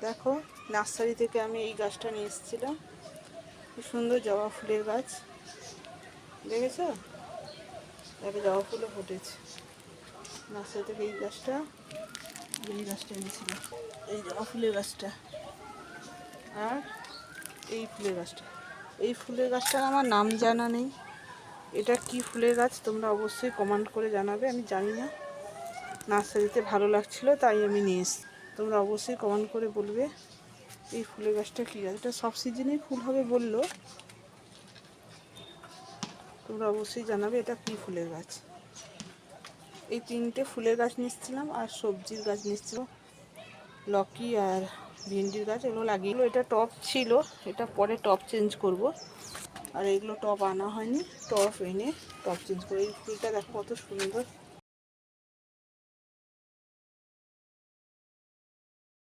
দেখো নার্সারি থেকে আমি এই গাছটা নিয়ে এসেছিলাম, খুব সুন্দর জবা ফুলের গাছ। দেখেছো, একটা জবা ফুলও ফুটেছে। নার্সারি থেকে এই গাছটা এনেছিলাম, এই জবা ফুলের গাছটা আর এই ফুলের গাছটা। এই ফুলের গাছটার আমার নাম জানা নেই, এটা কি ফুলের গাছ তোমরা অবশ্যই কমেন্ট করে জানাবে। আমি জানি না, নার্সারিতে ভালো লাগছিলো তাই আমি নিয়ে এসেছি। তোমরা অবশ্যই কমেন্ট করে বলবে এই ফুলের গাছটা কী গাছ। এটা সব সিজনেই ফুল হবে বললো, তোমরা অবশ্যই জানাবে এটা কী ফুলের গাছ। এই তিনটে ফুলের গাছ নিচ্ছিলাম আর সবজির গাছ নিচ্ছিল, লকি আর ভিন্ডির গাছ, এগুলো লাগিয়ে। এটা টপ ছিল, এটা পরে টপ চেঞ্জ করব। আর এগুলো টপ আনা হয়নি, টপ এনে টপ চেঞ্জ করে। এই ফুলটা দেখো কত সুন্দর,